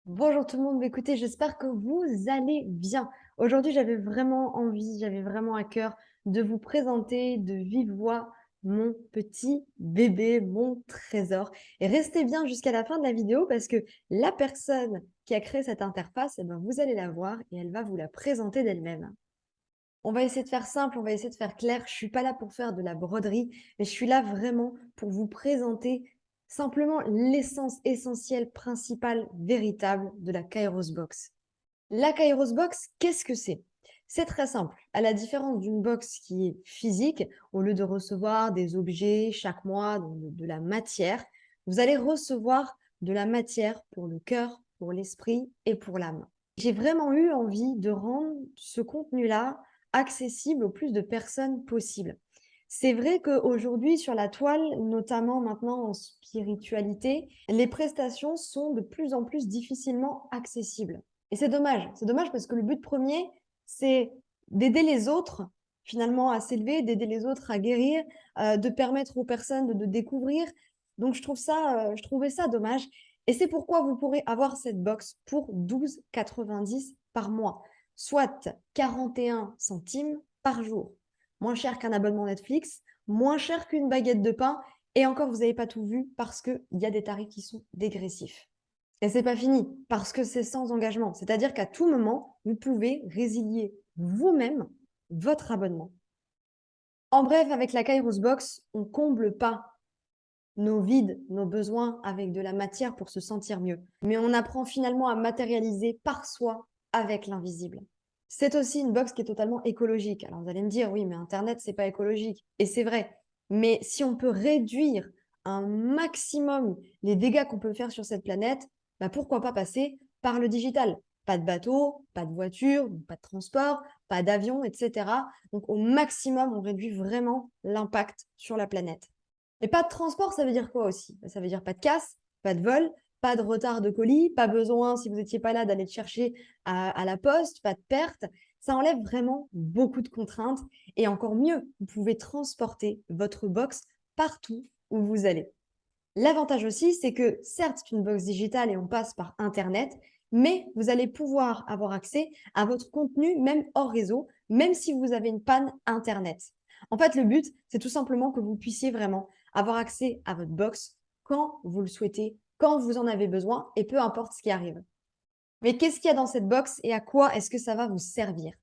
Bonjour tout le monde, écoutez, j'espère que vous allez bien. Aujourd'hui, j'avais vraiment envie, j'avais vraiment à cœur de vous présenter de vive voix mon petit bébé, mon trésor. Et restez bien jusqu'à la fin de la vidéo parce que la personne qui a créé cette interface, eh ben, vous allez la voir et elle va vous la présenter d'elle-même. On va essayer de faire simple, on va essayer de faire clair. Je suis pas là pour faire de la broderie, mais je suis là vraiment pour vous présenter simplement l'essence essentielle, principale, véritable de la Kairos Box. La Kairos Box, qu'est-ce que c'est? C'est très simple. À la différence d'une box qui est physique, au lieu de recevoir des objets chaque mois, donc de la matière, vous allez recevoir de la matière pour le cœur, pour l'esprit et pour l'âme. J'ai vraiment eu envie de rendre ce contenu-là accessible au plus de personnes possible. C'est vrai qu'aujourd'hui, sur la toile, notamment maintenant en spiritualité, les prestations sont de plus en plus difficilement accessibles. Et c'est dommage. C'est dommage parce que le but premier, c'est d'aider les autres finalement à s'élever, d'aider les autres à guérir, de permettre aux personnes de découvrir. Donc je trouvais ça dommage. Et c'est pourquoi vous pourrez avoir cette box pour 12,90 par mois, soit 41 centimes par jour. Moins cher qu'un abonnement Netflix, moins cher qu'une baguette de pain. Et encore, vous n'avez pas tout vu parce qu'il y a des tarifs qui sont dégressifs. Et c'est pas fini parce que c'est sans engagement. C'est-à-dire qu'à tout moment, vous pouvez résilier vous-même votre abonnement. En bref, avec la Kairos Box, on comble pas nos vides, nos besoins avec de la matière pour se sentir mieux. Mais on apprend finalement à matérialiser par soi avec l'invisible. C'est aussi une box qui est totalement écologique. Alors vous allez me dire, oui, mais Internet, c'est pas écologique. Et c'est vrai. Mais si on peut réduire un maximum les dégâts qu'on peut faire sur cette planète, bah pourquoi pas passer par le digital? Pas de bateau, pas de voiture, pas de transport, pas d'avion, etc. Donc au maximum, on réduit vraiment l'impact sur la planète. Mais pas de transport, ça veut dire quoi aussi? Ça veut dire pas de casse, pas de vol, pas de retard de colis, pas besoin, si vous n'étiez pas là, d'aller le chercher à la poste, pas de perte. Ça enlève vraiment beaucoup de contraintes. Et encore mieux, vous pouvez transporter votre box partout où vous allez. L'avantage aussi, c'est que certes, c'est une box digitale et on passe par Internet, mais vous allez pouvoir avoir accès à votre contenu même hors réseau, même si vous avez une panne Internet. En fait, le but, c'est tout simplement que vous puissiez vraiment avoir accès à votre box quand vous le souhaitez, quand vous en avez besoin et peu importe ce qui arrive. Mais qu'est-ce qu'il y a dans cette box et à quoi est-ce que ça va vous servir?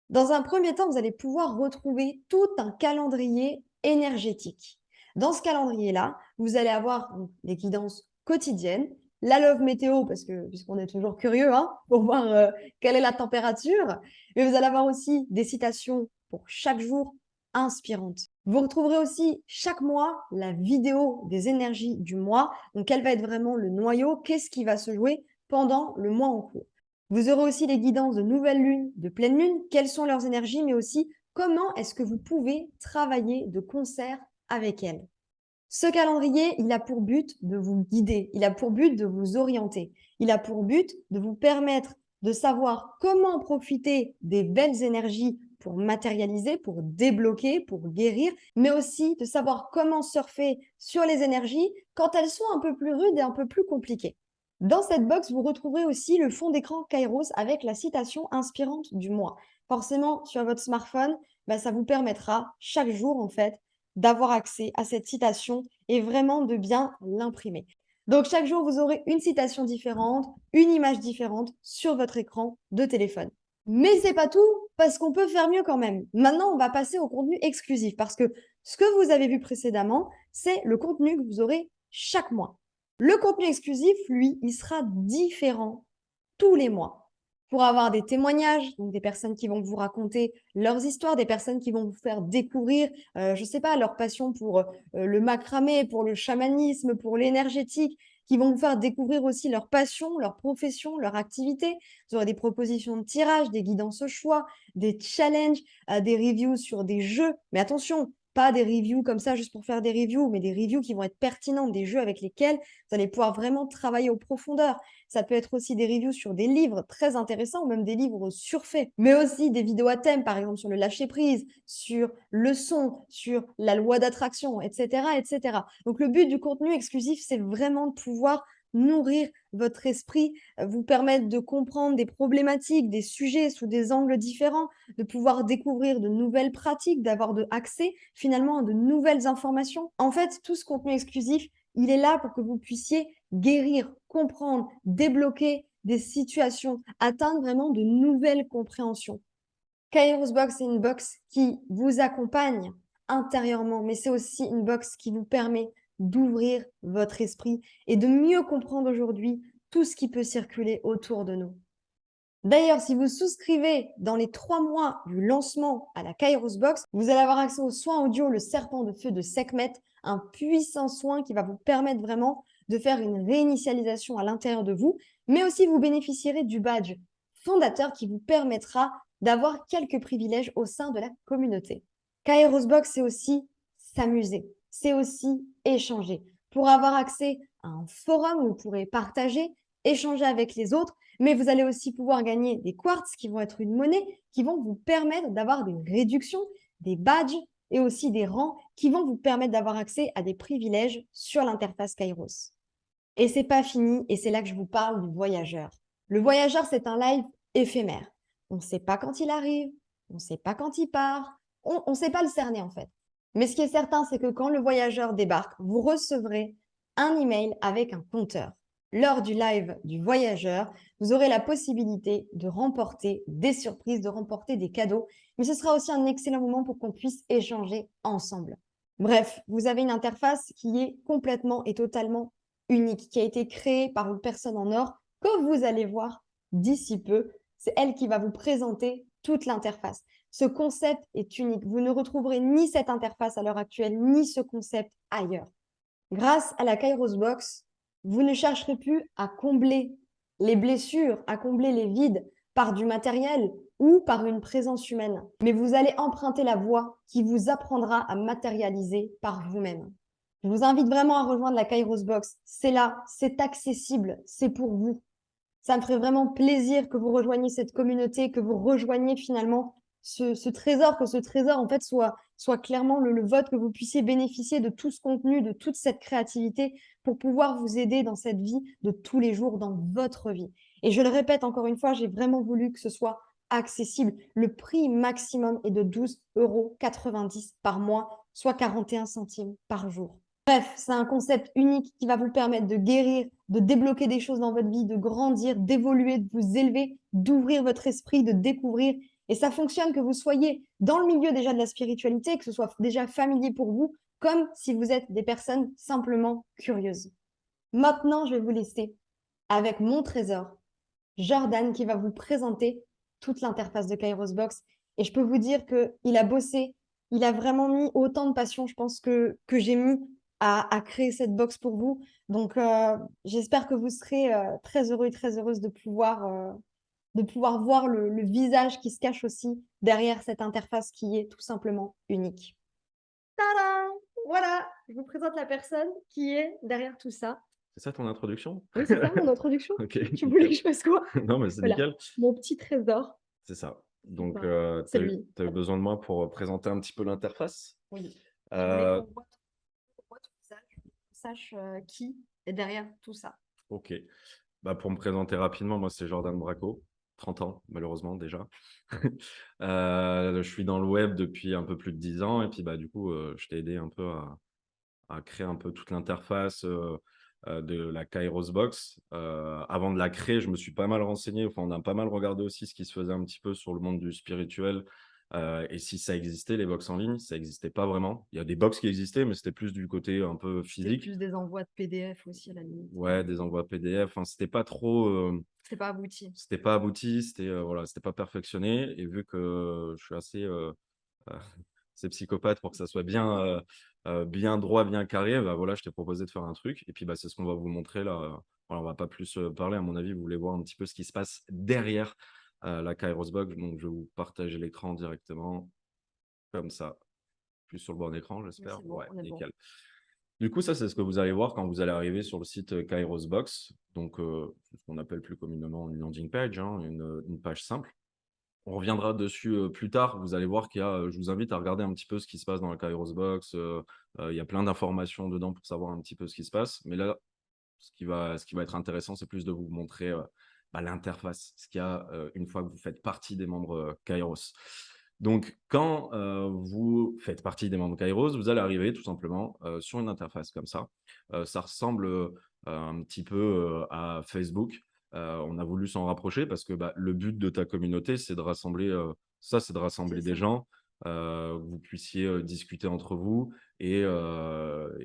Dans un premier temps, vous allez pouvoir retrouver tout un calendrier énergétique. Dans ce calendrier-là, vous allez avoir des guidances quotidiennes, la love météo, parce que puisqu'on est toujours curieux hein, pour voir quelle est la température, mais vous allez avoir aussi des citations pour chaque jour inspirantes. Vous retrouverez aussi chaque mois la vidéo des énergies du mois. Donc, quel va être vraiment le noyau? Qu'est-ce qui va se jouer pendant le mois en cours? Vous aurez aussi les guidances de nouvelle lune, de pleine lune, quelles sont leurs énergies, mais aussi comment est-ce que vous pouvez travailler de concert avec elles. Ce calendrier, il a pour but de vous guider, il a pour but de vous orienter, il a pour but de vous permettre de savoir comment profiter des belles énergies pour matérialiser, pour débloquer, pour guérir, mais aussi de savoir comment surfer sur les énergies quand elles sont un peu plus rudes et un peu plus compliquées. Dans cette box, vous retrouverez aussi le fond d'écran Kairos avec la citation inspirante du mois. Forcément, sur votre smartphone, ça vous permettra chaque jour, en fait, d'avoir accès à cette citation et vraiment de bien l'imprimer. Donc, chaque jour, vous aurez une citation différente, une image différente sur votre écran de téléphone. Mais c'est pas tout, parce qu'on peut faire mieux quand même. Maintenant, on va passer au contenu exclusif, parce que ce que vous avez vu précédemment, c'est le contenu que vous aurez chaque mois. Le contenu exclusif, lui, il sera différent tous les mois pour avoir des témoignages, donc des personnes qui vont vous raconter leurs histoires, des personnes qui vont vous faire découvrir, je ne sais pas, leur passion pour le macramé, pour le chamanisme, pour l'énergétique, qui vont vous faire découvrir aussi leur passion, leur profession, leur activité. Vous aurez des propositions de tirage, des guidances au choix, des challenges, des reviews sur des jeux. Mais attention, pas des reviews comme ça juste pour faire des reviews, mais des reviews qui vont être pertinentes, des jeux avec lesquels vous allez pouvoir vraiment travailler aux profondeurs. Ça peut être aussi des reviews sur des livres très intéressants ou même des livres surfaits, mais aussi des vidéos à thème, par exemple sur le lâcher-prise, sur le son, sur la loi d'attraction, etc., etc. Donc, le but du contenu exclusif, c'est vraiment de pouvoir nourrir votre esprit, vous permettre de comprendre des problématiques, des sujets sous des angles différents, de pouvoir découvrir de nouvelles pratiques, d'avoir accès finalement à de nouvelles informations. En fait, tout ce contenu exclusif, il est là pour que vous puissiez guérir, comprendre, débloquer des situations, atteindre vraiment de nouvelles compréhensions. Kairos Box, c'est une box qui vous accompagne intérieurement, mais c'est aussi une box qui vous permet d'ouvrir votre esprit et de mieux comprendre aujourd'hui tout ce qui peut circuler autour de nous. D'ailleurs, si vous souscrivez dans les 3 mois du lancement à la Kairos Box, vous allez avoir accès au soin audio Le Serpent de Feu de Sekhmet, un puissant soin qui va vous permettre vraiment de faire une réinitialisation à l'intérieur de vous, mais aussi vous bénéficierez du badge fondateur qui vous permettra d'avoir quelques privilèges au sein de la communauté. Kairos Box, c'est aussi s'amuser, c'est aussi échanger. Pour avoir accès à un forum où vous pourrez partager, échanger avec les autres, mais vous allez aussi pouvoir gagner des quartz qui vont être une monnaie, qui vont vous permettre d'avoir des réductions, des badges et aussi des rangs qui vont vous permettre d'avoir accès à des privilèges sur l'interface Kairos. Et c'est pas fini, et c'est là que je vous parle du voyageur. Le voyageur, c'est un live éphémère. On ne sait pas quand il arrive, on ne sait pas quand il part, on ne sait pas le cerner en fait. Mais ce qui est certain, c'est que quand le voyageur débarque, vous recevrez un email avec un compteur. Lors du live du voyageur, vous aurez la possibilité de remporter des surprises, de remporter des cadeaux, mais ce sera aussi un excellent moment pour qu'on puisse échanger ensemble. Bref, vous avez une interface qui est complètement et totalement unique, qui a été créée par une personne en or que vous allez voir d'ici peu. C'est elle qui va vous présenter toute l'interface. Ce concept est unique. Vous ne retrouverez ni cette interface à l'heure actuelle, ni ce concept ailleurs. Grâce à la Kairos Box, vous ne chercherez plus à combler les blessures, à combler les vides par du matériel ou par une présence humaine, mais vous allez emprunter la voie qui vous apprendra à matérialiser par vous-même. Je vous invite vraiment à rejoindre la Kairos Box. C'est là, c'est accessible, c'est pour vous. Ça me ferait vraiment plaisir que vous rejoigniez cette communauté, que vous rejoigniez finalement ce trésor, que ce trésor en fait soit clairement le vôtre, que vous puissiez bénéficier de tout ce contenu, de toute cette créativité pour pouvoir vous aider dans cette vie de tous les jours, dans votre vie. Et je le répète encore une fois, j'ai vraiment voulu que ce soit accessible. Le prix maximum est de 12,90 € par mois, soit 41 centimes par jour. Bref, c'est un concept unique qui va vous permettre de guérir, de débloquer des choses dans votre vie, de grandir, d'évoluer, de vous élever, d'ouvrir votre esprit, de découvrir. Et ça fonctionne que vous soyez dans le milieu déjà de la spiritualité, que ce soit déjà familier pour vous, comme si vous êtes des personnes simplement curieuses. Maintenant, je vais vous laisser avec mon trésor, Jordan, qui va vous présenter toute l'interface de Kairos Box. Et je peux vous dire qu'il a bossé, il a vraiment mis autant de passion, je pense, que j'ai mis à créer cette box pour vous. Donc, j'espère que vous serez très heureux et très heureuse de pouvoir voir le visage qui se cache aussi derrière cette interface qui est tout simplement unique. Tadam! Voilà, je vous présente la personne qui est derrière tout ça. C'est ça ton introduction? Oui, c'est ça mon introduction. OK, Tu voulais que nickel. je fasse quoi? Non, mais c'est Voilà, nickel. mon petit trésor. C'est ça. Donc, Ben, tu c'est as eu lui. tu as eu besoin de moi pour, présenter un petit peu l'interface? Oui. Je voulais Heu, qu'on voit ton visage, qu'on sache qui est derrière tout ça. OK. Bah, pour me présenter rapidement, moi, c'est Jordan Braco, 30 ans, malheureusement déjà. Je suis dans le web depuis un peu plus de 10 ans et puis, bah, du coup, je t'ai aidé un peu à créer un peu toute l'interface, de la Kairos Box. Avant de la créer, je me suis pas mal renseigné, enfin, on a pas mal regardé aussi ce qui se faisait un petit peu sur le monde du spirituel, et si ça existait les box en ligne. Ça existait pas vraiment. Il y a des box qui existaient, mais c'était plus du côté un peu C'était physique. plus des envois de PDF aussi à la limite. Ouais, des envois PDF, enfin, c'était pas trop, C'est pas abouti. c'était pas abouti, c'était, voilà, c'était pas perfectionné et vu que je suis assez, heu, assez psychopathe pour que ça soit bien, bien droit, bien carré, bah, voilà, je t'ai proposé de faire un truc et puis, bah, c'est ce qu'on va vous montrer là, voilà, on va pas plus, parler. À mon avis, vous voulez voir un petit peu ce qui se passe derrière, la Kairos Box, donc je vais vous partager l'écran directement comme ça. Plus sur le bord d'écran, Mais j'espère? c'est bon, Ouais, on est bon. nickel. Du coup, ça, c'est ce que vous allez voir quand vous allez arriver sur le site, Kairos Box, donc c'est ce qu'on appelle plus communément une landing page, hein, une page simple. On reviendra dessus, plus tard. Vous allez voir qu'il y a, je vous invite à regarder un petit peu ce qui se passe dans la Kairos Box, il y a plein d'informations dedans pour savoir un petit peu ce qui se passe. Mais là, Ce qui va être intéressant, c'est plus de vous montrer l'interface, ce qu'il y a une fois que vous faites partie des membres Kairos. Donc, quand vous faites partie des membres Kairos, vous allez arriver tout simplement sur une interface comme ça. Ça ressemble un petit peu à Facebook. On a voulu s'en rapprocher parce que le but de ta communauté, c'est de rassembler, c'est de C'est rassembler des ça. gens, que vous puissiez discuter entre vous et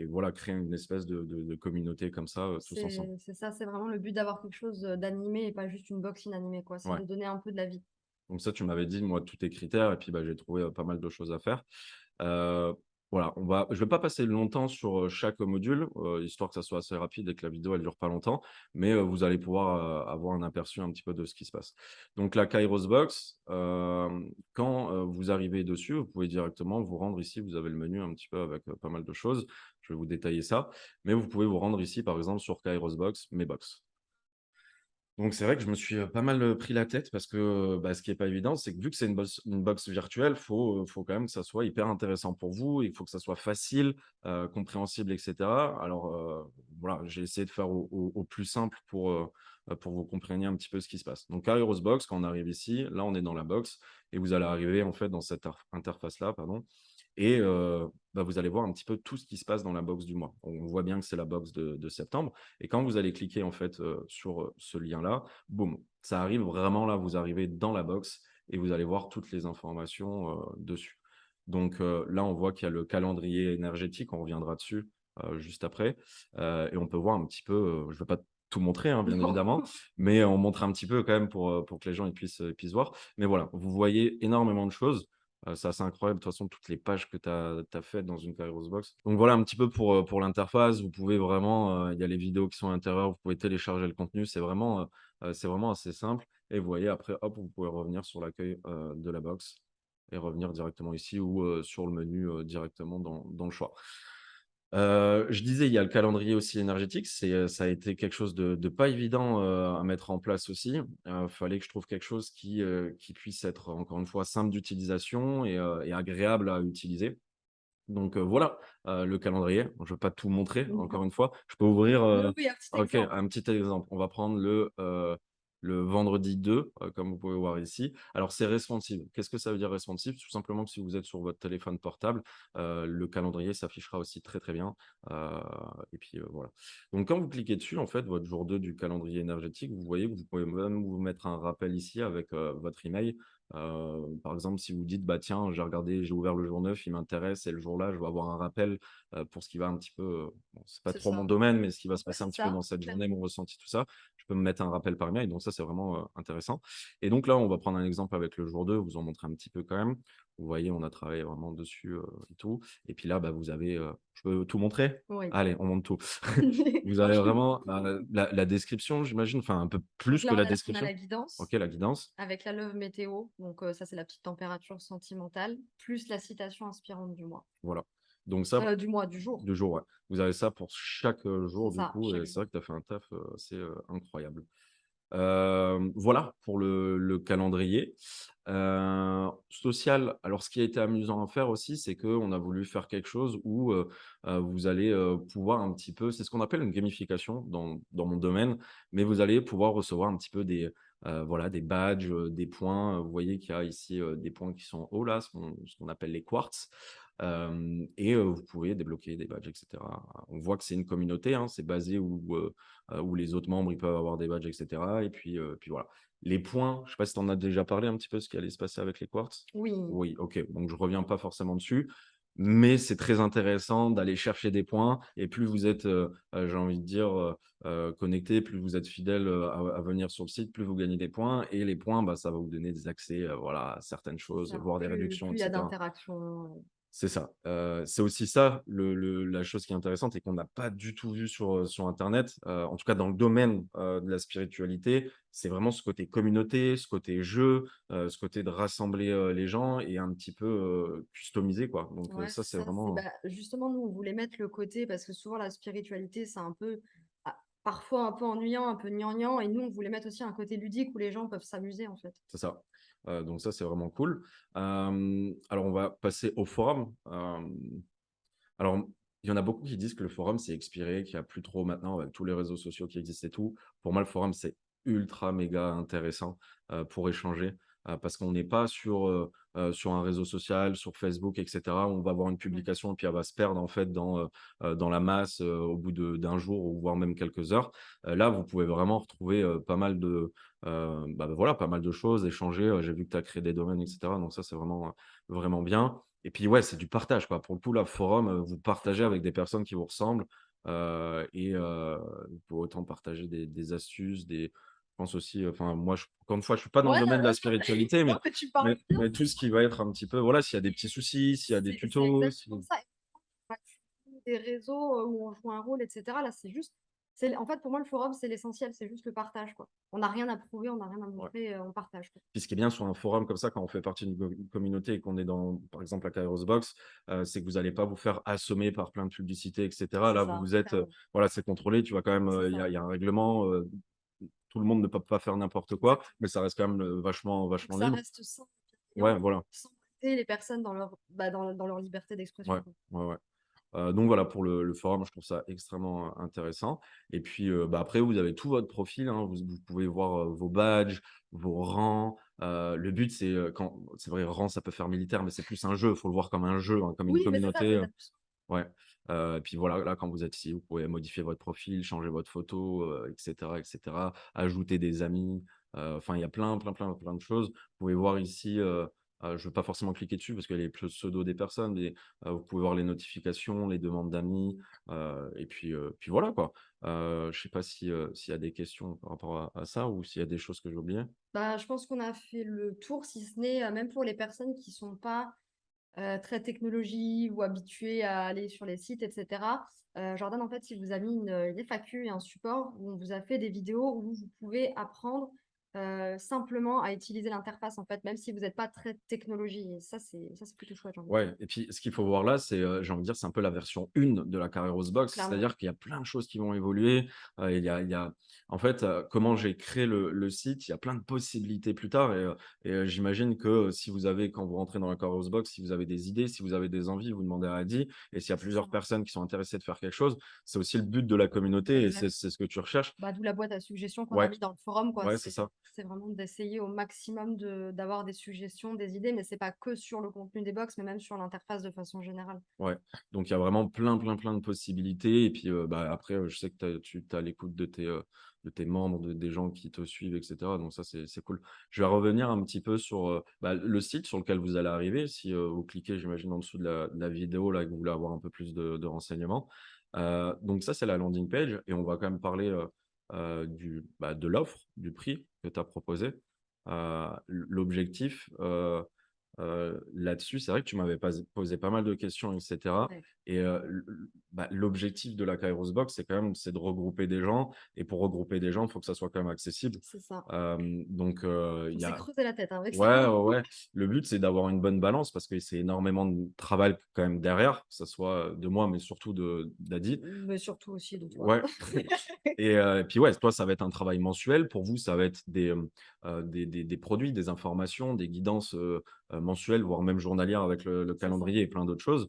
voilà, créer une espèce de communauté comme ça, tous ensemble. C'est ça, c'est vraiment le but d'avoir quelque chose, d'animé et pas juste une box inanimée, quoi. C'est Ouais. de donner un peu de la vie. Donc ça, tu m'avais dit, moi, tous tes critères et puis, j'ai trouvé, pas mal de choses à faire. Heu, voilà, je vais pas passer longtemps sur, chaque module, histoire que ça soit assez rapide et que la vidéo, elle dure pas longtemps, mais, vous allez pouvoir, avoir un aperçu un petit peu de ce qui se passe. Donc la Kairos Box, quand, vous arrivez dessus, vous pouvez directement vous rendre ici. Vous avez le menu un petit peu avec, pas mal de choses. Je vais vous détailler ça, mais vous pouvez vous rendre ici, par exemple, sur Kairos Box, Mes box. Donc c'est vrai que je me suis, pas mal, pris la tête parce que, ce qui est pas évident, c'est que vu que c'est une box virtuelle, faut quand même que ça soit hyper intéressant pour vous. Il faut que ça soit facile, compréhensible et cetera. Alors, voilà, j'ai essayé de faire au plus simple pour que vous compreniez un petit peu ce qui se passe. Donc Kairos Box, quand on arrive ici, là, on est dans la box et vous allez arriver, en fait, dans cette interface-là, pardon et vous allez voir un petit peu tout ce qui se passe dans la box du mois. On voit bien que c'est la box de septembre et quand vous allez cliquer en fait, sur, ce lien-là, boum, ça arrive vraiment là, vous arrivez dans la box et vous allez voir toutes les informations, dessus. Donc, là, on voit qu'il y a le calendrier énergétique, on reviendra dessus, juste après, et on peut voir un petit peu, je ne vais pas tout montrer, hein, bien Non. évidemment, mais on montre un petit peu quand même pour que les gens ils puissent voir. Mais voilà, vous voyez énormément de choses. C'est assez incroyable de toute façon toutes les pages que tu as faites dans une Kairos Box. Donc voilà un petit peu pour l'interface. Vous pouvez vraiment, il y a les vidéos qui sont à l'intérieur, vous pouvez télécharger le contenu. C'est vraiment assez simple et vous voyez après hop, vous pouvez revenir sur l'accueil, de la box et revenir directement ici ou, sur le menu, directement dans le choix. Je disais, il y a le calendrier aussi énergétique. Ça a été quelque chose de pas évident, à mettre en place aussi. Fallait que je trouve quelque chose qui puisse être, encore une fois, simple d'utilisation et agréable à utiliser. Donc, voilà, le calendrier. Je ne vais pas tout montrer, encore Non. une fois. Je peux ouvrir, Oui, oui, un petit OK, exemple. un petit exemple. On va prendre le vendredi 2, comme vous pouvez voir ici. Alors, c'est responsive. Qu'est-ce que ça veut dire responsive? Tout simplement que si vous êtes sur votre téléphone portable, le calendrier s'affichera aussi très, très bien, heu et puis, voilà. Donc quand vous cliquez dessus, en fait, votre jour 2 du calendrier énergétique, vous voyez que vous pouvez même vous mettre un rappel ici avec, votre email. Par exemple, si vous dites: «Bah, tiens, j'ai regardé, j'ai ouvert le jour 9, il m'intéresse et le jour-là, je vais avoir un rappel, pour ce qui va un petit peu, bon, c'est pas C'est trop mon ça. domaine, mais ce qui va se Ouais, passer un c'est petit peu ça, dans cette journée, clairement. mon ressenti, tout ça». Je peux me mettre un rappel par mail, donc ça, c'est vraiment, intéressant et donc là, on va prendre un exemple avec le jour 2, vous en montrer un petit peu quand même. Vous voyez, on a travaillé vraiment dessus, et tout et puis là, vous avez, je peux tout montrer? Oui. Allez, on montre tout. Vous avez Franchement. vraiment, la description, j'imagine, enfin un peu Donc plus que là, la on a description. la guidance OK, la guidance. avec la Love météo. Donc, ça, c'est la petite température sentimentale, plus la citation inspirante du mois. Voilà. Donc ça, Du jour. 2 jours, ouais. Vous avez ça pour chaque, C'est jour du ça, coup et chaque c'est jour. vrai que tu as fait un taf, assez, incroyable. Voilà pour le calendrier. Social, alors ce qui a été amusant à faire aussi, c'est qu'on a voulu faire quelque chose où, vous allez, pouvoir un petit peu c'est ce qu'on appelle une gamification dans mon domaine, mais vous allez pouvoir recevoir un petit peu voilà, des badges, des points. Vous voyez qu'il y a ici, des points qui sont hauts là, ce qu'on appelle les quartz, et vous pouvez débloquer des badges et cetera. On voit que c'est une communauté, hein, c'est basé où les autres membres, ils peuvent avoir des badges et cetera et puis voilà. Les points, je ne sais pas si tu en as déjà parlé un petit peu, ce qui allait se passer avec les quartz? Oui, Oui, OK, donc je ne reviens pas forcément dessus, mais c'est très intéressant d'aller chercher des points et plus vous êtes, j'ai envie de dire, connectés, plus vous êtes fidèles, à venir sur le site, plus vous gagnez des points et les points, ça va vous donner des accès, voilà, à certaines c'est choses, ça. voire des Plus réductions et il y a cetera. d'interactions, C'est ça. C'est aussi ça la chose qui est intéressante et qu'on n'a pas du tout vu sur internet, en tout cas dans le domaine, de la spiritualité. C'est vraiment ce côté communauté, ce côté jeu, ce côté de rassembler, les gens et un petit peu, customiser quoi. Donc, ouais, ça c'est c'est ça. C'est vraiment, justement, nous, on voulait mettre le côté parce que souvent la spiritualité, c'est un peu, parfois un peu ennuyant, un peu gnangnan et nous, on voulait mettre aussi un côté ludique où les gens peuvent s'amuser, en fait. c'est ça. Donc ça c'est vraiment cool. Alors on va passer au forum. Alors Il y en a beaucoup qui disent que le forum, c'est expiré, qu'il y a plus trop maintenant avec tous les réseaux sociaux qui existent et tout. Pour moi, le forum, c'est ultra méga intéressant, pour échanger, parce qu'on n'est pas sur un réseau social, sur Facebook et cetera, où on va voir une Ouais. publication et puis elle va se perdre en fait dans la masse, au bout d'un jour ou voire même quelques heures. Là, vous pouvez vraiment retrouver, pas mal voilà, pas mal de choses, échanger, j'ai vu que tu as créé des domaines et cetera, donc ça, c'est vraiment, vraiment bien. Et puis ouais, c'est du partage quoi. Pour le coup, là, forum, vous C'est partagez ça. avec des personnes qui vous ressemblent, vous pouvez autant partager des astuces, je pense aussi, enfin moi encore une fois, je suis pas dans le Ouais, domaine de la non, spiritualité, mais non, mais tu parles bien. mais tout ce qui va être un petit peu voilà, s'il y a des petits soucis, s'il y a des C'est tutos, si exactement ça. Pas des réseaux, où on joue un rôle et cetera. Là, c'est juste c'est en fait, pour moi, le forum, c'est l'essentiel, c'est juste le partage, quoi. On n'a rien à prouver, on n'a rien à ouais. montrer, on partage, quoi. Puis ce qui est bien sur un forum comme ça, quand on fait partie d'une communauté et qu'on est dans, par exemple, la Kairos Box, c'est que vous allez pas vous faire assommer par plein de publicités et cetera. C'est Là, ça, vous êtes, clairement. voilà, c'est contrôlé, tu vas quand même, C'est il ça. y a un règlement, tout le monde ne peut pas faire n'importe quoi, Exactement. mais ça reste quand même, Faut que vachement ça libre. reste sain et Ouais, bienveillant, voilà. sans brider les personnes dans leur dans leur liberté Ouais, d'expression, quoi. ouais, ouais. Donc voilà, pour le forum, je trouve ça extrêmement, intéressant et puis, après vous avez tout votre profil, hein. Vous pouvez voir, vos badges, vos rangs. Le but c'est, quand c'est vrai, rang, ça peut faire militaire, mais c'est plus un jeu. Il faut le voir comme un jeu, hein, comme une Oui, mais c'est ça, communauté, c'est ça. ouais. Et puis voilà, là, quand vous êtes ici, vous pouvez modifier votre profil, changer votre photo, et cetera. Ajouter des amis, enfin, il y a plein de choses. Vous pouvez voir ici, je ne veux pas forcément cliquer dessus parce qu'il y a les pseudos des personnes, mais vous pouvez voir les notifications, les demandes d'amis, et puis voilà, quoi. Je sais pas s'il y a des questions par rapport à ça ou s'il y a des choses que j'ai oubliées? Bah, je pense qu'on a fait le tour, si ce n'est, même pour les personnes qui sont pas, très technologie ou habituées à aller sur les sites et cetera. Jordan, en fait, il vous a mis une FAQ et un support où on vous a fait des vidéos où vous pouvez apprendre, simplement à utiliser l'interface, en fait, même si vous n'êtes pas très technologie et ça, c'est plutôt chouette, j'ai envie de dire. Ouais et puis ce qu'il faut voir là, c'est, j'ai envie de dire, c'est un peu la version 1 de la Carreros Box. Clairement. C'est-à-dire qu'il y a plein de choses qui vont évoluer. Il y a en fait, comment j'ai créé le site, il y a plein de possibilités plus tard j'imagine que, si vous avez quand vous rentrez dans la Carreros Box, si vous avez des idées, si vous avez des envies, vous demandez à Adi et s'il y a C'est ça, plusieurs personnes qui sont intéressées de faire quelque chose, c'est aussi le but de la communauté et exact. c'est ce que tu recherches. Bah, d'où la boîte à suggestions qu'on a Ouais, mis dans le forum, quoi. ouais, c'est ça. C'est vraiment d'essayer au maximum d'avoir des suggestions, des idées, mais c'est pas que sur le contenu des box, mais même sur l'interface de façon générale. Ouais, donc il y a vraiment plein de possibilités et puis, après, je sais que tu as l'écoute de tes membres, des gens qui te suivent et cetera, donc ça, c'est cool. Je vais revenir un petit peu sur, le site sur lequel vous allez arriver si, vous cliquez, j'imagine, en dessous de la vidéo là, que vous voulez avoir un peu plus de renseignements. Donc ça, c'est la landing page et on va quand même parler, de l'offre, du prix que tu as proposé. L'objectif, là-dessus, c'est vrai que tu m'avais posé pas mal de questions et cetera Ouais, et l'objectif de la Kairos Box, c'est quand même, c'est de regrouper des gens et pour regrouper des gens, il faut que ça soit quand même accessible. c'est ça. Donc il On y s'est a creusé la tête, hein, avec ça. ouais, ouais, ouais. Le but, c'est d'avoir une bonne balance parce que c'est énormément de travail quand même derrière, que ça soit de moi, mais surtout de d'Adi. Mais surtout aussi de toi. Ouais et puis, ouais, toi, ça va être un travail mensuel. Pour vous, ça va être des produits, des informations, des guidances, mensuelles, voire même journalières avec le C'est ça. calendrier et plein d'autres choses,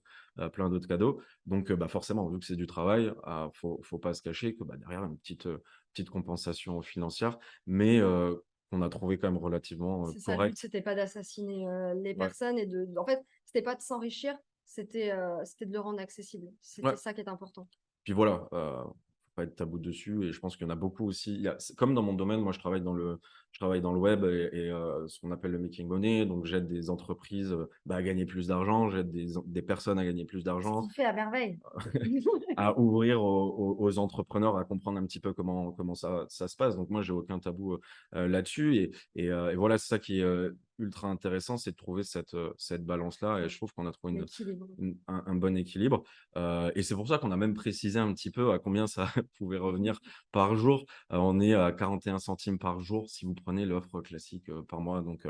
plein d'autres cadeaux. Donc, forcément, vu que c'est du travail, faut pas se cacher que, derrière, petite compensation financière, mais qu'on a trouvé quand même relativement, C'est ça, le but, correcte. c'était pas d'assassiner, les Ouais, personnes et en fait, c'était pas de s'enrichir, c'était de le rendre accessible. C'était ouais. ça qui est important. Puis voilà, faut pas être tabou dessus et je pense qu'il y en a beaucoup aussi. Il y a c'est comme dans mon domaine, moi je travaille dans le web ce qu'on appelle le making money, donc j'aide des entreprises, à gagner plus d'argent, j'aide des personnes à gagner plus Ce d'argent, qu'il fait à merveille. à ouvrir aux entrepreneurs à comprendre un petit peu comment ça se passe. Donc moi, j'ai aucun tabou, là-dessus et voilà, c'est ça qui est, ultra intéressant, c'est de trouver cette balance-là et Ouais, je trouve qu'on a trouvé l'équilibre. un bon équilibre, et c'est pour ça qu'on a même précisé un petit peu à combien ça pouvait revenir par jour. On est à 41 centimes par jour si vous prenez l'offre classique, par mois donc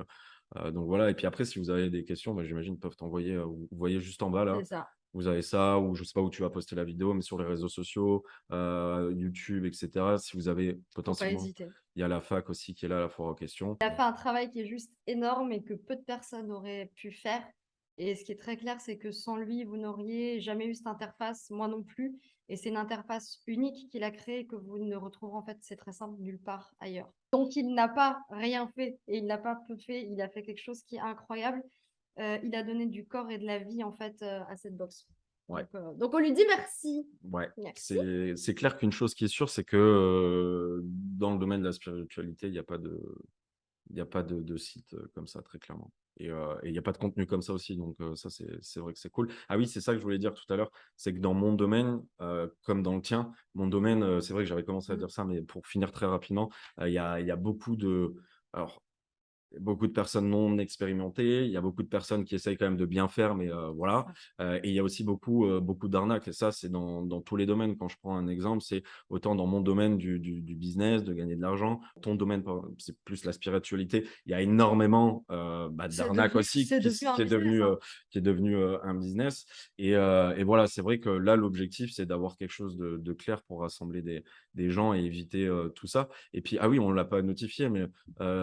voilà et puis après si vous avez des questions, j'imagine ils peuvent t'envoyer, vous voyez juste en bas là, C'est ça. vous avez ça ou je sais pas où tu vas poster la vidéo, mais sur les réseaux sociaux, YouTube et cetera. Si vous avez Faut pas potentiellement hésiter. il y a la fac aussi qui est là, la foire aux questions. Il a fait un travail qui est juste énorme et que peu de personnes auraient pu faire. Et ce qui est très clair, c'est que sans lui, vous n'auriez jamais eu cette interface, moi non plus. Et c'est une interface unique qu'il a créée que vous ne retrouverez en fait, c'est très simple, nulle part ailleurs. Donc il n'a pas rien fait et il n'a pas peu fait, il a fait quelque chose qui est incroyable. Il a donné du corps et de la vie en fait à cette box. Ouais. Donc on lui dit merci. Ouais, Merci. c'est clair qu'une chose qui est sûre, c'est que, dans le domaine de la spiritualité, il y a pas de site, comme ça, très clairement et il y a pas de contenu comme ça aussi, donc ça, c'est vrai que c'est cool. Ah oui, c'est ça que je voulais dire tout à l'heure, c'est que dans mon domaine, comme dans le tien, mon domaine, c'est vrai que j'avais commencé à Mmh. dire ça, mais pour finir très rapidement, il y a beaucoup de alors beaucoup de personnes non expérimentées, il y a beaucoup de personnes qui essayent quand même de bien faire, mais C'est voilà. ça. Et il y a aussi beaucoup d'arnaques et ça, c'est dans tous les domaines. Quand je prends un exemple, c'est autant dans mon domaine du business, de gagner de l'argent. Ton domaine, c'est plus la spiritualité. Il y a énormément, d'arnaques aussi C'est devenu un business, hein. qui est devenu, un business et voilà, c'est vrai que là, l'objectif, c'est d'avoir quelque chose de clair pour rassembler des gens et éviter, tout ça et puis, ah oui, on ne l'a pas notifié, mais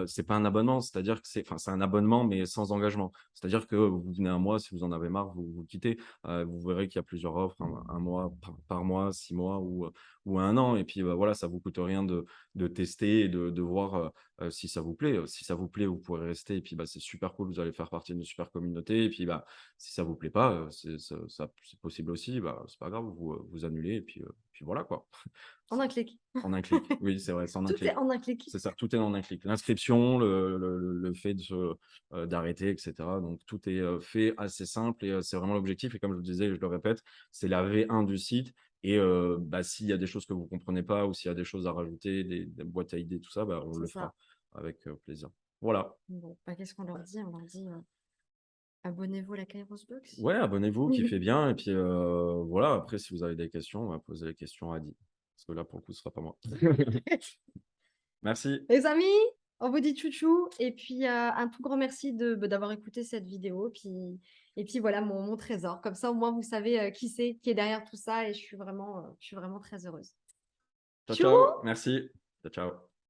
c'est pas un abonnement, c'est-à-dire que c'est un abonnement, mais sans engagement. C'est-à-dire que vous venez un mois, si vous en avez marre, vous quittez. Vous verrez qu'il y a plusieurs offres, un mois par mois, 6 mois ou 1 an et puis, voilà, ça vous coûte rien de tester et de voir, si ça vous plaît. Si ça vous plaît, vous pourrez rester et puis, c'est super cool, vous allez faire partie d'une super communauté et puis, si ça vous plaît pas, c'est possible aussi, c'est pas grave, vous annulez et puis voilà, quoi. En un clic. En un clic. Oui, c'est vrai, c'est en un Tout est clic. en un clic. C'est ça, tout est en un clic. L'inscription, le fait d'arrêter et cetera, donc tout est, fait assez simple et c'est vraiment l'objectif et comme je le disais, je le répète, c'est la V1 du site et s'il y a des choses que vous comprenez pas ou s'il y a des choses à rajouter, des boîtes à idées, tout ça, on C'est le ça. fera avec, plaisir. Voilà. Bon, qu'est-ce qu'on leur dit? On leur dit, abonnez-vous à la Kairos Box. Ouais, abonnez-vous, kiffez bien et puis, voilà, après si vous avez des questions, posez les questions à Adi. Parce que là, pour le coup, ce sera pas moi. Merci. Les amis, on vous dit tchou et puis, un tout grand merci d'avoir écouté cette vidéo et puis voilà mon trésor. Comme ça, au moins, vous savez, qui c'est qui est derrière tout ça et je suis vraiment très heureuse. Ciao, Tchou! ciao. Merci. Ciao, ciao.